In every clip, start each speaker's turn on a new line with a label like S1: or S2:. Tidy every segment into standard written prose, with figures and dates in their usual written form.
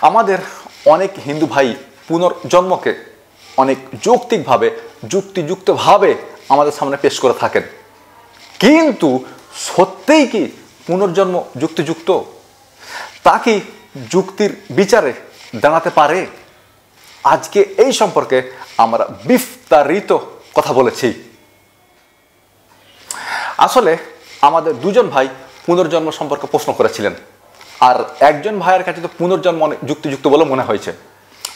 S1: আমাদের অনেক হিন্দু ভাই পুনর্জন্মকে অনেক যৌক্তিকভাবে যুক্তিযুক্তভাবে আমাদের সামনে পেশ করে থাকেন, কিন্তু সত্যিই কি পুনর্জন্ম যুক্তিযুক্ত? তা কি যুক্তির বিচারে দাঁড়াতে পারে? আজকে এই সম্পর্কে আমরা বিস্তারিত কথা বলেছি। আসলে আমাদের দুজন ভাই পুনর্জন্ম সম্পর্কে প্রশ্ন করেছিলেন, আর একজন ভাইয়ের কাছে তো পুনর্জন্ম যুক্তিযুক্ত বলে মনে হয়েছে।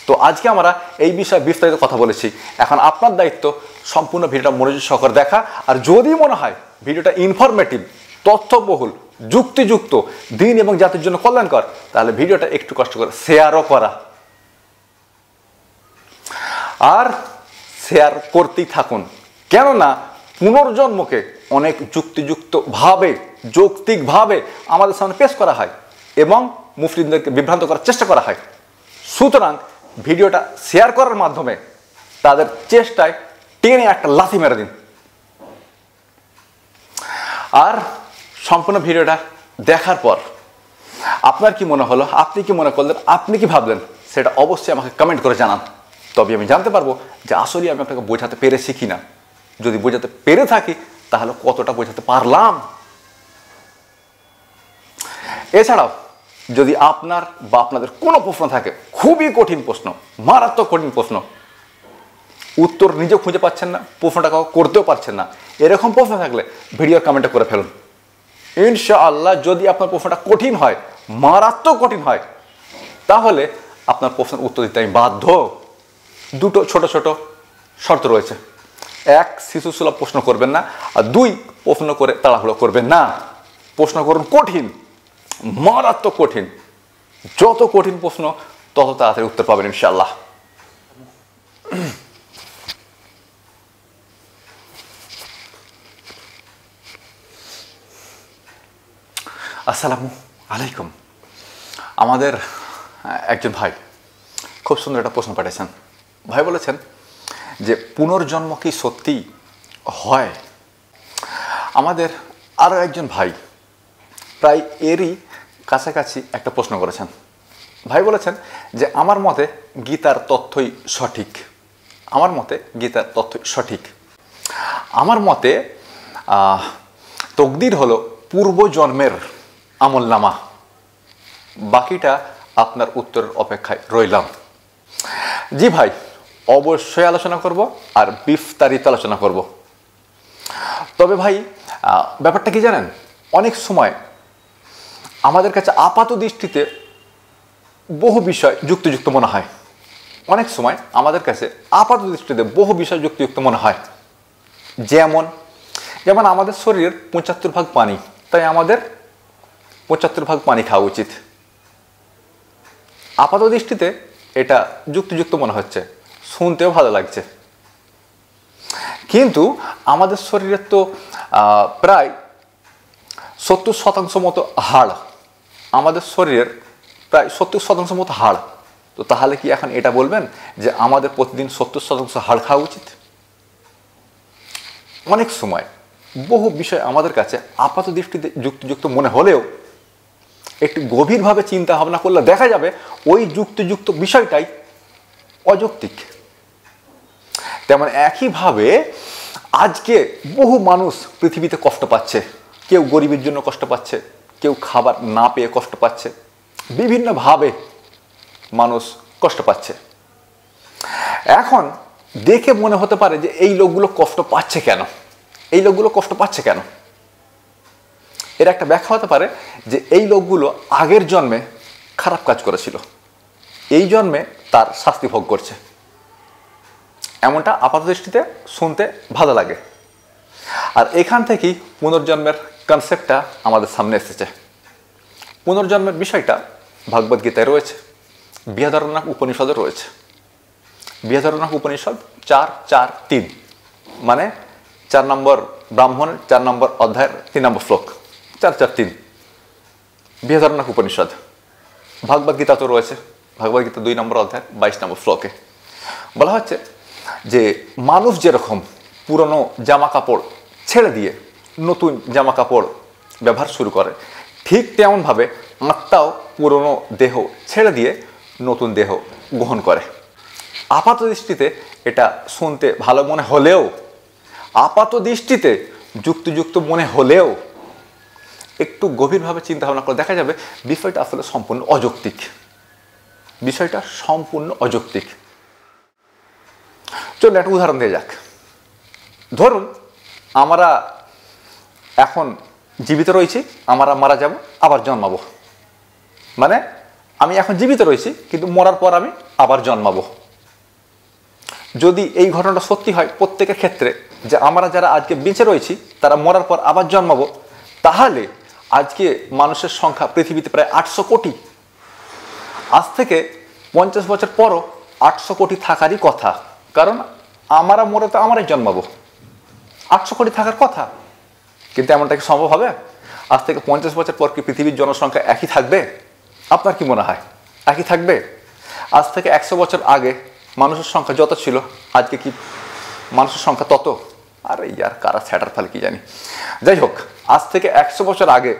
S1: তো আজকে আমরা এই বিষয়ে বিস্তারিত কথা বলেছি। এখন আপনার দায়িত্ব সম্পূর্ণ ভিডিওটা মনোযোগ সহকারে দেখা, আর যদি মনে হয় ভিডিওটা ইনফরমেটিভ, তথ্যবহুল, যুক্তিযুক্ত, দিন এবং জাতির জন্য কল্যাণকর, তাহলে ভিডিওটা একটু কষ্ট করে শেয়ারও করা, আর শেয়ার করতেই থাকুন। কেননা পুনর্জন্মকে অনেক যুক্তিযুক্তভাবে যৌক্তিকভাবে আমাদের সামনে পেশ করা হয় এবং মুসলিমদেরকে বিভ্রান্ত করার চেষ্টা করা হয়। সুতরাং ভিডিওটা শেয়ার করার মাধ্যমে তাদের চেষ্টায় টেনে একটা লাথি মেরে দিন। আর সম্পূর্ণ ভিডিওটা দেখার পর আপনার কি মনে হলো, আপনি কি মনে করলেন, আপনি কি ভাবলেন, সেটা অবশ্যই আমাকে কমেন্ট করে জানান। তবে আমি জানতে পারবো যে আসলে আমি আপনাকে বোঝাতে পেরেছি কিনা। যদি বোঝাতে পেরে থাকি তাহলে কতটা বোঝাতে পারলাম। এছাড়াও যদি আপনার বা আপনাদের কোনো প্রশ্ন থাকে, খুবই কঠিন প্রশ্ন, মারাত্মক কঠিন প্রশ্ন, উত্তর নিজেও খুঁজে পাচ্ছেন না, প্রশ্নটা কাউ করতেও পারছেন না, এরকম প্রশ্ন থাকলে ভিডিওর কমেন্টে করে ফেলুন। ইনশাআল্লাহ যদি আপনার প্রশ্নটা কঠিন হয়, মারাত্মক কঠিন হয়, তাহলে আপনার প্রশ্নের উত্তর দিতে আমি বাধ্য। দুটো ছোট ছোট শর্ত রয়েছে। এক, শিশুসুলভ প্রশ্ন করবেন না, আর দুই, প্রশ্ন করে তাড়াহুড়ো করবেন না। প্রশ্ন করুন কঠিন, মারাত্মক কঠিন। যত কঠিন প্রশ্ন তত তাড়াতাড়ি উত্তর পাবেন ইনশাআল্লাহ। আসসালামু আলাইকুম। আমাদের একজন ভাই খুব সুন্দর একটা প্রশ্ন পাঠিয়েছেন। ভাই বলেছেন যে পুনর্জন্ম কি সত্যি হয়? আমাদের আরও একজন ভাই প্রায় এরই কাছাকাছি একটা প্রশ্ন করেছেন। ভাই বলেছেন যে আমার মতে গীতার তথ্যই সঠিক। আমার মতে গীতার তথ্যই সঠিক। আমার মতে তকদির হলো পূর্বজন্মের আমলনামা। বাকিটা আপনার উত্তরের অপেক্ষায় রইলাম। জি ভাই, অবশ্যই আলোচনা করব, আর বিস্তারিত আলোচনা করব। তবে ভাই ব্যাপারটা কি জানেন, অনেক সময় আমাদের কাছে আপাত দৃষ্টিতে বহু বিষয় যুক্তিযুক্ত মনে হয়। অনেক সময় আমাদের কাছে আপাত দৃষ্টিতে বহু বিষয় যুক্তিযুক্ত মনে হয়। যেমন যেমন আমাদের শরীরের 75 ভাগ পানি, তাই আমাদের 75 ভাগ পানি খাওয়া উচিত। আপাত দৃষ্টিতে এটা যুক্তিযুক্ত মনে হচ্ছে, শুনতেও ভালো লাগছে। কিন্তু আমাদের শরীরের তো প্রায় 70% মতো হাড়, আমাদের শরীরের প্রায় 70% মতো হাড়। তো তাহলে কি এখন এটা বলবেন যে আমাদের প্রতিদিন 70% হাড় খাওয়া উচিত? অনেক সময় বহু বিষয় আমাদের কাছে আপাত দৃষ্টিতে যুক্তিযুক্ত মনে হলেও একটু গভীরভাবে চিন্তা ভাবনা করলে দেখা যাবে ওই যুক্তিযুক্ত বিষয়টাই অযৌক্তিক। তেমন একইভাবে আজকে বহু মানুষ পৃথিবীতে কষ্ট পাচ্ছে। কেউ গরিবের জন্য কষ্ট পাচ্ছে, কেউ খাবার না পেয়ে কষ্ট পাচ্ছে, বিভিন্নভাবে মানুষ কষ্ট পাচ্ছে। এখন দেখে মনে হতে পারে যে এই লোকগুলো কষ্ট পাচ্ছে কেন, এই লোকগুলো কষ্ট পাচ্ছে কেন। এর একটা ব্যাখ্যা হতে পারে যে এই লোকগুলো আগের জন্মে খারাপ কাজ করেছিল, এই জন্মে তার শাস্তি ভোগ করছে। এমনটা আপাতদৃষ্টিতে শুনতে ভালো লাগে। আর এখান থেকেই পুনর্জন্মের কনসেপ্টটা আমাদের সামনে এসেছে। পুনর্জন্মের বিষয়টা ভগবদ্গীতায় রয়েছে, বৃহদারণ্যক উপনিষদে রয়েছে। বৃহদারণ্যক উপনিষদ 4:4-3, মানে 4 নম্বর ব্রাহ্মণের 4 নম্বর অধ্যায়ের 3 নম্বর শ্লোক, 4:4-3 বৃহদারণ্যক উপনিষদ। ভগবদ্গীতা তো রয়েছে, ভগবদ্গীতা 2 নম্বর অধ্যায়ের 22 নম্বর শ্লোকে বলা হচ্ছে যে মানুষ যেরকম পুরনো জামা কাপড় ছেড়ে দিয়ে নতুন জামা কাপড় ব্যবহার শুরু করে, ঠিক তেমনভাবে আত্মাও পুরনো দেহ ছেড়ে দিয়ে নতুন দেহ গ্রহণ করে। আপাত দৃষ্টিতে এটা শুনতে ভালো মনে হলেও, আপাত দৃষ্টিতে যুক্তিযুক্ত মনে হলেও, একটু গভীরভাবে চিন্তা ভাবনা করে দেখা যাবে বিষয়টা আসলে সম্পূর্ণ অযৌক্তিক। বিষয়টা সম্পূর্ণ অযৌক্তিক। চলুন একটা উদাহরণ দিয়ে যাক। ধরুন আমরা এখন জীবিত রয়েছি, আমরা মারা যাব, আবার জন্মাবো। মানে আমি এখন জীবিত রয়েছি, কিন্তু মরার পর আমি আবার জন্মাবো। যদি এই ঘটনাটা সত্যি হয় প্রত্যেকের ক্ষেত্রে, যে আমরা যারা আজকে বেঁচে রয়েছি তারা মরার পর আবার জন্মাবো, তাহলে আজকে মানুষের সংখ্যা পৃথিবীতে প্রায় 800 কোটি। আজ থেকে 50 বছর পরও 800 কোটি থাকারই কথা, কারণ আমরা মরে তো আমরাই জন্মাবো। 800 কোটি থাকার কথা, কিন্তু এমনটা কি সম্ভব হবে? আজ থেকে 50 বছর পর কি পৃথিবীর জনসংখ্যা একই থাকবে? আপনার কি মনে হয় একই থাকবে? আজ থেকে 100 বছর আগে মানুষের সংখ্যা যত ছিল, আজকে কি মানুষের সংখ্যা তত? আরে ইয়ার কারা স্যাটার ফাল কি জানি। যাই হোক, আজ থেকে 100 বছর আগে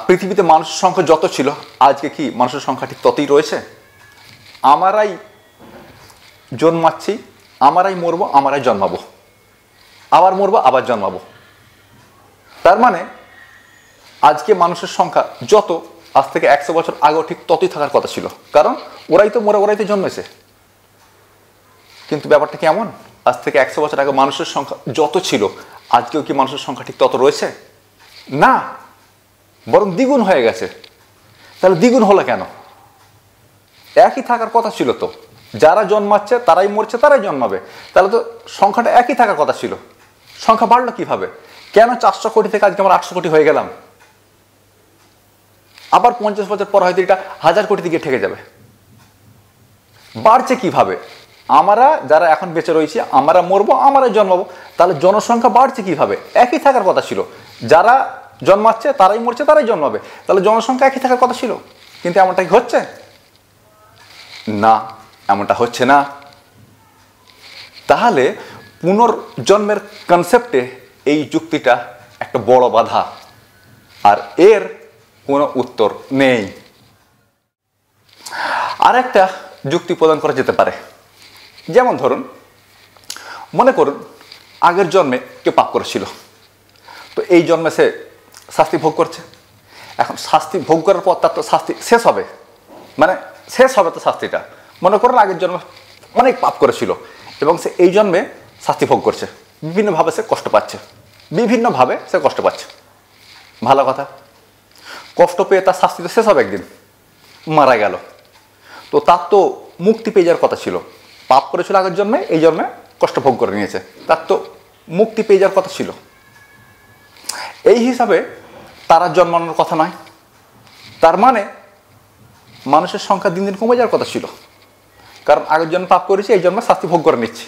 S1: পৃথিবীতে মানুষের সংখ্যা যত ছিল, আজকে কি মানুষের সংখ্যা ঠিক ততই রয়েছে? আমরাই জন্মাচ্ছি, আমরাই মরবো, আমরাই জন্মাবো, আবার মরবো, আবার জন্মাবো। তার মানে আজকে মানুষের সংখ্যা যত, আজ থেকে 100 বছর আগেও ঠিক ততই থাকার কথা ছিল, কারণ ওরাই তো মরে, ওরাই তো জন্মেছে। কিন্তু ব্যাপারটা কি এমন? আজ থেকে 100 বছর আগে মানুষের সংখ্যা যত ছিল, আজকেও কি মানুষের সংখ্যা ঠিক তত রয়েছে? না, বরং দ্বিগুণ হয়ে গেছে। তাহলে দ্বিগুণ হলো কেন? একই থাকার কথা ছিল তো। যারা জন্মাচ্ছে তারাই মরছে, তারাই জন্মাবে, তাহলে তো সংখ্যাটা একই থাকার কথা ছিল। সংখ্যা বাড়লো কিভাবে? কেন 400 কোটি থেকে আজকে আমরা 800 কোটি হয়ে গেলাম? আবার 50 বছর পর হয়তো এটা 1000 কোটি দিকে ঠেকে যাবে। বাড়ছে কিভাবে? আমরা যারা এখন বেঁচে রয়েছি, আমরা মরবো, আমরাই জন্মাবো, তাহলে জনসংখ্যা বাড়ছে কিভাবে? একই থাকার কথা ছিল। যারা জন্মাচ্ছে তারাই মরছে, তারাই জন্মাবে, তাহলে জনসংখ্যা একই থাকার কথা ছিল। কিন্তু এমনটা কি হচ্ছে? না, এমনটা হচ্ছে না। তাহলে পুনর্জন্মের কনসেপ্টে এই যুক্তিটা একটা বড় বাধা, আর এর কোনো উত্তর নেই। আর একটা যুক্তি প্রদান করা যেতে পারে। যেমন ধরুন, মনে করুন আগের জন্মে কেউ পাপ করেছিল, তো এই জন্মে সে শাস্তি ভোগ করছে। এখন শাস্তি ভোগ করার পর তার তো শাস্তি শেষ হবে, মানে শেষ হবে তো শাস্তিটা। মনে করুন আগের জন্মে অনেক পাপ করেছিল এবং সে এই জন্মে শাস্তি ভোগ করছে, বিভিন্নভাবে সে কষ্ট পাচ্ছে, বিভিন্নভাবে সে কষ্ট পাচ্ছে। ভালো কথা, কষ্ট পেয়ে তার শাস্তি তো শেষ হবে, একদিন মারা গেল, তো তার তো মুক্তি পেয়ে যাওয়ার কথা ছিল। পাপ করেছিল আগের জন্মে, এই জন্মে কষ্ট ভোগ করে নিয়েছে, তার তো মুক্তি পেয়ে যাওয়ার কথা ছিল। এই হিসাবে তারা জন্মানোর কথা নয়। তার মানে মানুষের সংখ্যা দিন দিন কমে যাওয়ার কথা ছিল, কারণ আগের জন্ম পাপ করেছি, এই জন্মে শাস্তি ভোগ করে নিচ্ছি।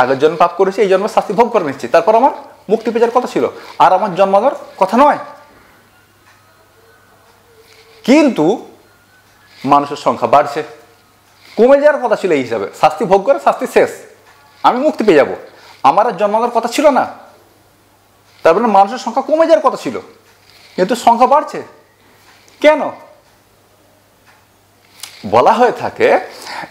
S1: আগের জন্ম পাপ করেছি, এই জন্মে শাস্তি ভোগ করে নিচ্ছি, তারপর আমার মুক্তি পেয়ে যাওয়ার কথা ছিল, আর আমার জন্মানোর কথা নয়। কিন্তু মানুষের সংখ্যা বাড়ছে, কমে যাওয়ার কথা ছিল এই হিসাবে। শাস্তি ভোগ করে শাস্তি শেষ, আমি মুক্তি পেয়ে যাব, আমার আর জন্মানোর কথা ছিল না। তার মানে মানুষের সংখ্যা কমে যাওয়ার কথা ছিল, কিন্তু সংখ্যা বাড়ছে কেন? বলা হয়ে থাকে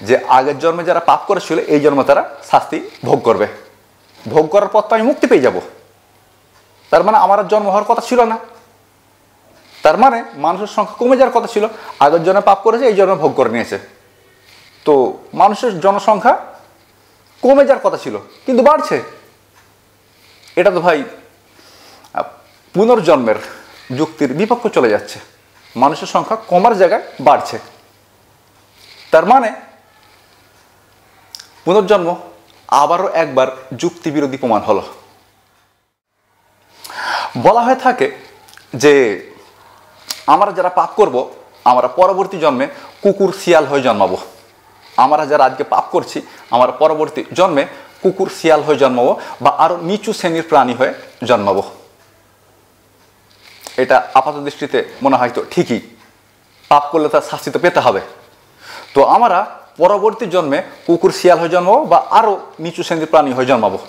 S1: যে আগের জন্মে যারা পাপ করেছিল, এই জন্মে তারা শাস্তি ভোগ করবে, ভোগ করার পর তো আমি মুক্তি পেয়ে যাব। তার মানে আমার আর জন্ম হওয়ার কথা ছিল না। তার মানে মানুষের সংখ্যা কমে যাওয়ার কথা ছিল, আগের জন্মে পাপ করেছে, এই জন্মে ভোগ করে নিয়েছে, তো মানুষের জনসংখ্যা কমে যাওয়ার কথা ছিল, কিন্তু বাড়ছে। এটা তো ভাই পুনর্জন্মের যুক্তির বিপক্ষে চলে যাচ্ছে। মানুষের সংখ্যা কমার জায়গায় বাড়ছে, তার মানে পুনর্জন্ম আবারও একবার যুক্তি বিরোধী প্রমাণ হলো। বলা হয়ে থাকে যে আমরা যারা পাপ করব, আমরা পরবর্তী জন্মে কুকুর শিয়াল হয়ে জন্মাবো। আমরা যারা আজকে পাপ করছি, আমরা পরবর্তী জন্মে কুকুর শিয়াল হয়ে জন্মাবো, বা আরো নিচু শ্রেণীর প্রাণী হয়ে জন্মাবো। এটা আপাত দৃষ্টিতে মনে হয় তো ঠিকই, পাপ করলে তার শাস্তি তো পেতে হবে, তো আমরা পরবর্তী জন্মে কুকুর শিয়াল হয়ে জন্মাবো বা আরো নিচু শ্রেণীর প্রাণী হয়ে জন্মাবো।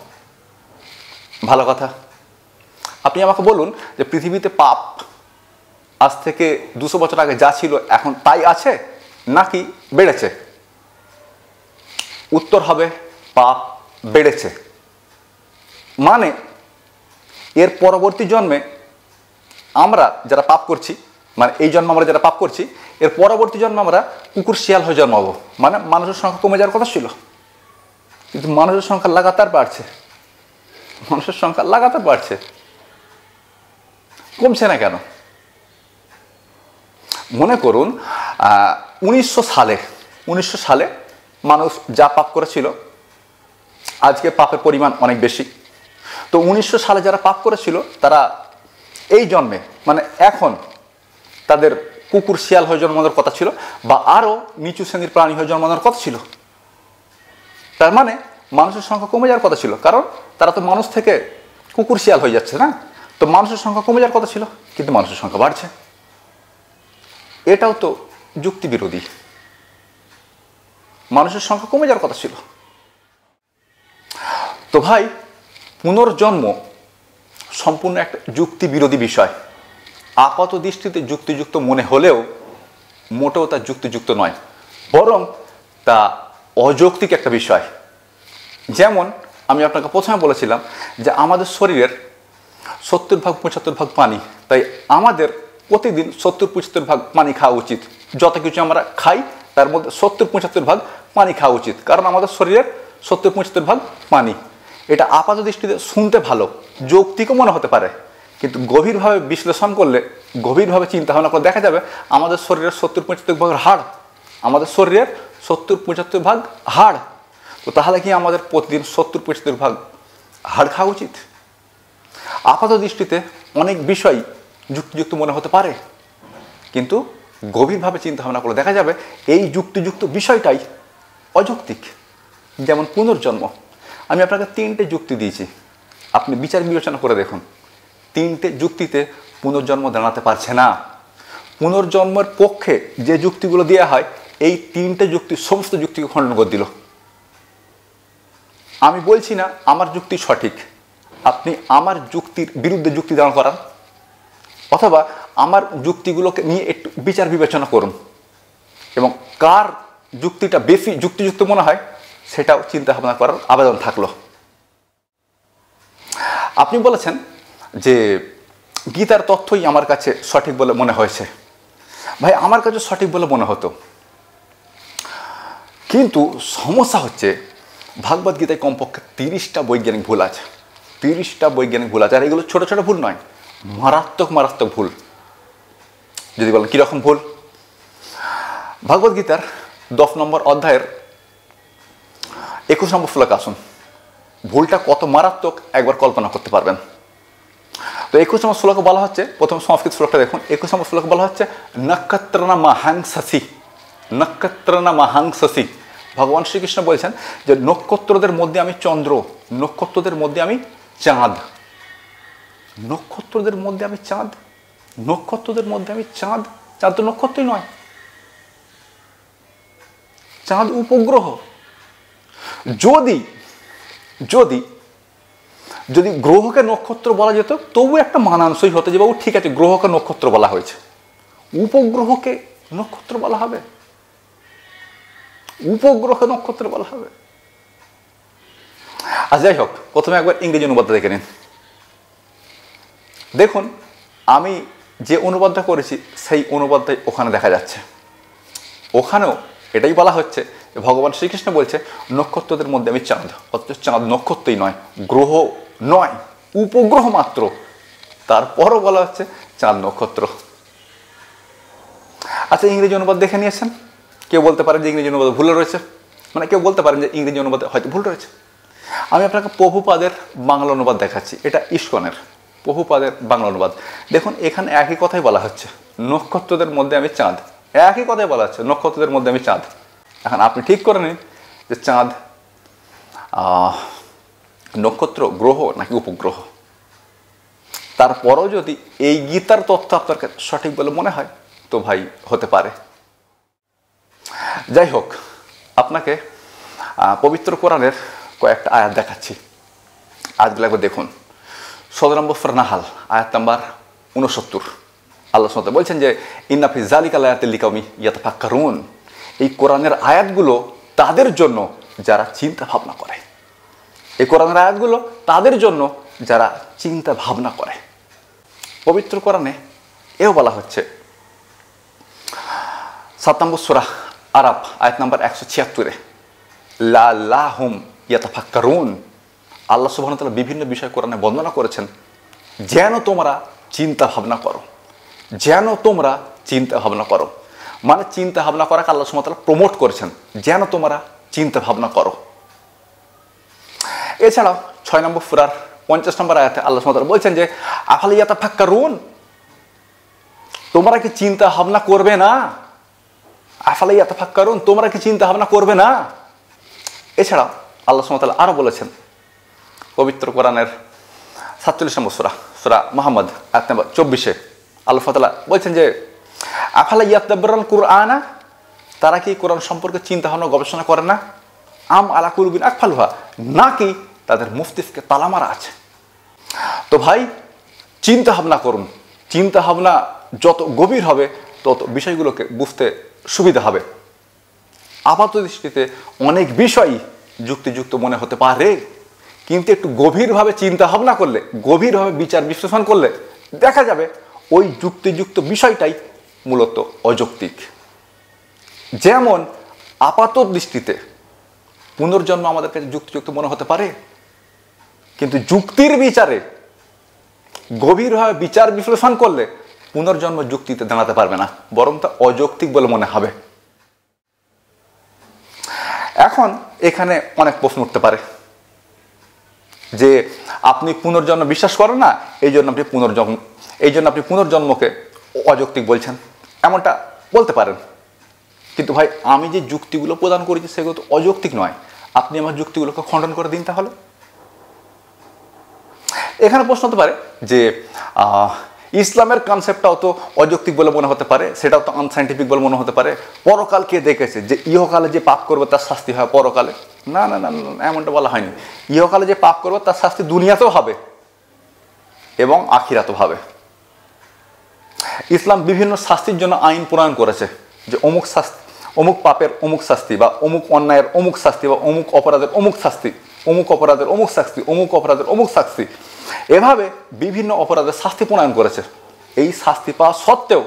S1: ভালো কথা। আপনি আমাকে বলুন যে পৃথিবীতে পাপ আজ থেকে 200 বছর আগে যা ছিল এখন তাই আছে নাকি বেড়েছে? উত্তর হবে পাপ বেড়েছে। মানে এর পরবর্তী জন্মে আমরা যারা পাপ করছি, মানে এই জন্ম আমরা যারা পাপ করছি, এর পরবর্তী জন্মে আমরা কুকুর শিয়াল হয়ে জন্মাবো। মানে মানুষের সংখ্যা কমে যাওয়ার কথা ছিল, কিন্তু মানুষের সংখ্যা লাগাতার বাড়ছে। মানুষের সংখ্যা লাগাতার বাড়ছে, কমছে না কেন? মনে করুন 1900 সালে মানুষ যা পাপ করেছিল, আজকে পাপের পরিমাণ অনেক বেশি। তো 1900 সালে যারা পাপ করেছিল তারা এই জন্মে, মানে এখন তাদের কুকুর শিয়াল হয়ে জন্মানোর কথা ছিল, বা আরও নিচু শ্রেণীর প্রাণী হয়ে জন্মানোর কথা ছিল। তার মানে মানুষের সংখ্যা কমে যাওয়ার কথা ছিল, কারণ তারা তো মানুষ থেকে কুকুর শিয়াল হয়ে যাচ্ছে না। তো মানুষের সংখ্যা কমে যাওয়ার কথা ছিল, কিন্তু মানুষের সংখ্যা বাড়ছে। এটাও তো যুক্তি বিরোধী। মানুষের সংখ্যা কমে যাওয়ার কথা ছিল। তো ভাই, পুনর্জন্ম সম্পূর্ণ একটা যুক্তি বিরোধী বিষয়। আপাত দৃষ্টিতে যুক্তিযুক্ত মনে হলেও মোটেও তা যুক্তিযুক্ত নয়, বরং তা অযৌক্তিক একটা বিষয়। যেমন আমি আপনাকে প্রথমে বলেছিলাম যে আমাদের শরীরের 70-75 পানি, তাই আমাদের প্রতিদিন 70-75 পানি খাওয়া উচিত। যত কিছু আমরা খাই তার মধ্যে 70-75 পানি খাওয়া উচিত, কারণ আমাদের শরীরের 70-75 পানি। এটা আপাত দৃষ্টিতে শুনতে ভালো, যৌক্তিকও মনে হতে পারে, কিন্তু গভীরভাবে বিশ্লেষণ করলে, গভীরভাবে চিন্তা ভাবনা করে দেখা যাবে আমাদের শরীরের 70-75 হাড়। আমাদের শরীরের 70-75 হাড়। তো তাহলে কি আমাদের প্রতিদিন 70-75 হাড় খাওয়া উচিত? আপাত দৃষ্টিতে অনেক বিষয় যুক্তিযুক্ত মনে হতে পারে, কিন্তু গভীরভাবে চিন্তা ভাবনা করে দেখা যাবে এই যুক্তিযুক্ত বিষয়টাই অযৌক্তিক। যেমন পুনর্জন্ম। আমি আপনাকে 3টে যুক্তি দিয়েছি, আপনি বিচার বিবেচনা করে দেখুন। 3টে যুক্তিতে পুনর্জন্ম দাঁড়াতে পারছে না। পুনর্জন্মের পক্ষে যে যুক্তিগুলো দেওয়া হয়, এই 3টে যুক্তি সমস্ত যুক্তিকে খণ্ডন করে দিল। আমি বলছি না আমার যুক্তি সঠিক, আপনি আমার যুক্তির বিরুদ্ধে যুক্তি দাঁড় করান, অথবা আমার যুক্তিগুলোকে নিয়ে একটু বিচার বিবেচনা করুন, এবং কার যুক্তিটা বেশি যুক্তিযুক্ত মনে হয় সেটাও চিন্তা ভাবনা করার আবেদন থাকলো। আপনি বলেছেন যে গীতার তথ্যই আমার কাছে সঠিক বলে মনে হয়েছে। ভাই, আমার কাছে সঠিক বলে মনে হতো, কিন্তু সমস্যা হচ্ছে ভাগবত গীতায় কমপক্ষে 30টা বৈজ্ঞানিক ভুল আছে। 30টা বৈজ্ঞানিক ভুল আছে, আর এগুলো ছোট ছোট ভুল নয়, মারাত্মক মারাত্মক ভুল। যদি বলেন কীরকম ভুল, ভাগবত গীতার 10 নম্বর অধ্যায়ের 21 নম্বর শ্লোকে আসুন। ভুলটা কত মারাত্মক একবার কল্পনা করতে পারবেন। তো 21 নম্বর শ্লোকে বলা হচ্ছে, প্রথম সংস্কৃত শ্লোকটা দেখুন। 21 নম্বর শ্লোকে বলা হচ্ছে নক্ষত্রনা মাহাংসসি, নক্ষত্রনা মাহাংসসি। ভগবান শ্রীকৃষ্ণ বলছেন যে নক্ষত্রদের মধ্যে আমি চন্দ্র, নক্ষত্রদের মধ্যে আমি চাঁদ। নক্ষত্রদের মধ্যে আমি চাঁদ, নক্ষত্রদের মধ্যে আমি চাঁদ। চাঁদ তো নক্ষত্রই নয়, চাঁদ উপগ্রহ। যদি যদি যদি গ্রহকে নক্ষত্র বলা যেত তবু একটা মানানসই হতো, যে বাবু ঠিক আছে গ্রহকে নক্ষত্র বলা হয়েছে, উপগ্রহকে নক্ষত্র বলা হবে? উপগ্রহকে নক্ষত্র বলা হবে? আর যাই হোক, প্রথমে একবার ইংরেজি অনুবাদটা দেখে নিন। দেখুন, আমি যে অনুবাদটা করেছি সেই অনুবাদটাই ওখানে দেখা যাচ্ছে। ওখানেও এটাই বলা হচ্ছে যে ভগবান শ্রীকৃষ্ণ বলছে নক্ষত্রদের মধ্যে আমি চাঁদ, অথচ চাঁদ নক্ষত্রই নয়, গ্রহ নয়, উপগ্রহ মাত্র। তারপরও বলা হচ্ছে চাঁদ নক্ষত্র। আচ্ছা, ইংরেজি অনুবাদ দেখে নিয়েছেন? কেউ বলতে পারেন যে ইংরেজি অনুবাদ ভুল রয়েছে, মানে কেউ বলতে পারেন যে ইংরেজি অনুবাদে হয়তো ভুল রয়েছে। আমি আপনাকে প্রভুপাদের বাংলা অনুবাদ দেখাচ্ছি। এটা ইস্কনের প্রভুপাদের বাংলা অনুবাদ। দেখুন, এখানে একই কথাই বলা হচ্ছে, নক্ষত্রদের মধ্যে আমি চাঁদ। একই কথাই বলা হচ্ছে, নক্ষত্রদের মধ্যে আমি চাঁদ। এখন আপনি ঠিক করে নিন যে চাঁদ নক্ষত্র, গ্রহ নাকি উপগ্রহ। তারপরও যদি এই গীতার তথ্য আপনার কাছে সঠিক বলে মনে হয় তো ভাই হতে পারে। যাই হোক, আপনাকে পবিত্র কোরআনের কয়েকটা আয়াত দেখাচ্ছি। আয়াতগুলো একবার দেখুন। 17 নম্বর নাহাল, আয়াত নাম্বার 69। আল্লাহ সুবহানাহু ওয়া তাআলা বলছেন যে ইন্না ফি যালিকা লায়াতিল লিকাওমি ইয়াতাফাক্কারুন, এই কোরআনের আয়াতগুলো তাদের জন্য যারা চিন্তা ভাবনা করে। এই কোরআনের আয়াতগুলো তাদের জন্য যারা চিন্তা ভাবনা করে। পবিত্র কোরআনে এও বলা হচ্ছে 7 নম্বর সূরা আরাফ আয়াত নাম্বার 176 লাআল্লাহুম ইয়াতাফাক্কারুন। আল্লাহ সুবহানাহু ওয়া তাআলা বিভিন্ন বিষয় কোরআনে বর্ণনা করেছেন যেন তোমরা চিন্তা ভাবনা করো, যেন তোমরা চিন্তা ভাবনা করো। মানে চিন্তা ভাবনা করাকে আল্লাহ সুবহানাহু ওয়া তাআলা প্রমোট করেছেন, যেন তোমরা চিন্তা ভাবনা করো। এছাড়াও 6 নম্বর সূরার 50 নম্বর আয়াতে আল্লাহ সুবহানাহু ওয়া তাআলা বলছেন যে আফালা ইয়াতাফাক্কারুন, তোমরা কি চিন্তা ভাবনা করবে না? আফালা ইয়াতাফাক্কারুন, তোমরা কি চিন্তা ভাবনা করবে না? এছাড়াও আল্লাহ সুবহানাহু ওয়া তাআলা আরো বলেছেন পবিত্র কোরআনের 47 নম্বর সূরা মুহাম্মদ আয়াত নম্বর 24 আল্লাহ তাআলা বলছেন যে আফালা ইয়াতাদাব্বারুল কুরআনা, তারা কি কোরআন সম্পর্কে চিন্তা ভাবনা গবেষণা করে না? আম আলা কুলুবিন আকফালুহা, নাকি তাদের মস্তিষ্কে তালা মারা আছে? তো ভাই চিন্তা ভাবনা করুন। চিন্তা ভাবনা যত গভীর হবে তত বিষয়গুলোকে বুঝতে সুবিধা হবে। আপাত দৃষ্টিতে অনেক বিষয়ই যুক্তিযুক্ত মনে হতে পারে, কিন্তু একটু গভীরভাবে চিন্তা ভাবনা করলে, গভীরভাবে বিচার বিশ্লেষণ করলে দেখা যাবে ওই যুক্তিযুক্ত বিষয়টাই মূলত অযৌক্তিক। যেমন আপাত দৃষ্টিতে পুনর্জন্ম আমাদের কাছে যুক্তিযুক্ত মনে হতে পারে, কিন্তু যুক্তির বিচারে গভীরভাবে বিচার বিশ্লেষণ করলে পুনর্জন্ম যুক্তিতে দাঁড়াতে পারবে না, বরং তা অযৌক্তিক বলে মনে হবে। এখন এখানে অনেক প্রশ্ন উঠতে পারে যে আপনি পুনর্জন্ম বিশ্বাস করেন না, এই জন্য আপনি পুনর্জন্মকে অযৌক্তিক বলছেন, এমনটা বলতে পারেন। কিন্তু ভাই আমি যে যুক্তিগুলো প্রদান করেছি সেগুলো তো অযৌক্তিক নয়, আপনি আমার যুক্তিগুলোকে খণ্ডন করে দিন। তাহলে এখানে প্রশ্ন হতে পারে যে ইসলামের কনসেপ্টটাও তো অযৌক্তিক বলে মনে হতে পারে, সেটাও তো আনসাইন্টিফিক বলে মনে হতে পারে। পরকাল কে দেখেছে যে ইহকালে যে পাপ করবে তার শাস্তি হয় পরকালে? না না না, এমনটা বলা হয়নি। ইহকালে যে পাপ করবে তার শাস্তি দুনিয়াতেও হবে এবং আখিরাতেও হবে। ইসলাম বিভিন্ন শাস্তির জন্য আইন প্রণয়ন করেছে যে অমুক শাস্তি, অমুক পাপের অমুক শাস্তি, বা অমুক অন্যায়ের অমুক শাস্তি, বা অমুক অপরাধের অমুক শাস্তি, অমুক অপরাধের অমুক শাস্তি, অমুক অপরাধের অমুক শাস্তি। এভাবে বিভিন্ন অপরাধের শাস্তি প্রণয়ন করেছে। এই শাস্তি পাওয়া সত্ত্বেও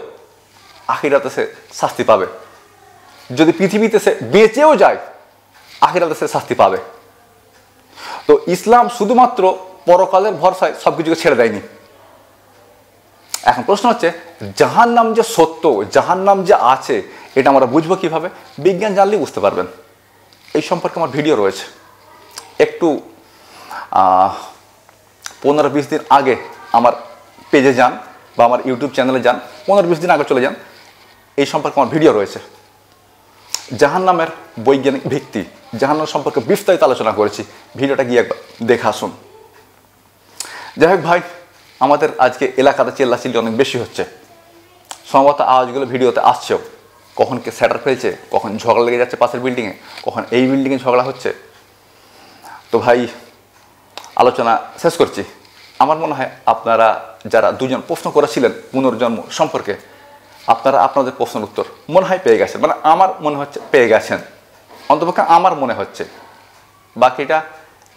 S1: আখিরাতে সে শাস্তি পাবে। যদি পৃথিবীতে সে বেঁচেও যায় আখিরাতে সে শাস্তি পাবে। তো ইসলাম শুধুমাত্র পরকালের ভরসায় সবকিছুকে ছেড়ে দেয়নি। এখন প্রশ্ন হচ্ছে জাহান্নাম যে সত্য, জাহান্নাম যে আছে, এটা আমরা বুঝবো কিভাবে? বিজ্ঞান জানলেই বুঝতে পারবেন। এই সম্পর্কে আমার ভিডিও রয়েছে, একটু 15-20 দিন আগে আমার পেজে যান বা আমার ইউটিউব চ্যানেলে যান, 15-20 দিন আগে চলে যান, এই সম্পর্কে আমার ভিডিও রয়েছে। জাহান্নামের বৈজ্ঞানিক ভিত্তি, জাহান্নাম সম্পর্কে বিস্তারিত আলোচনা করেছি, ভিডিওটা গিয়ে একবার দেখে আসুন। যাই হোক ভাই, আমাদের আজকে এলাকাতে চিল্লাচিল্লি অনেক বেশি হচ্ছে, সম্ভবত আওয়াজগুলো ভিডিওতে আসছেও। কখন কে স্যাটার ফেলছে, কখন ঝগড়া লেগে যাচ্ছে পাশের বিল্ডিংয়ে, কখন এই বিল্ডিংয়ে ঝগড়া হচ্ছে। তো ভাই আলোচনা শেষ করছি। আমার মনে হয় আপনারা যারা দুজন প্রশ্ন করেছিলেন পুনর্জন্ম সম্পর্কে, আপনারা আপনাদের প্রশ্নের উত্তর মনে হয় পেয়ে গেছেন। মানে আমার মনে হচ্ছে পেয়ে গেছেন, অন্তপক্ষে আমার মনে হচ্ছে। বাকিটা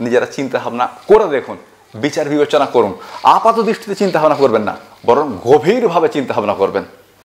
S1: নিজেরা চিন্তা ভাবনা করে দেখুন, বিচার বিবেচনা করুন। আপাত দৃষ্টিতে চিন্তা ভাবনা করবেন না, বরং গভীরভাবে চিন্তা ভাবনা করবেন।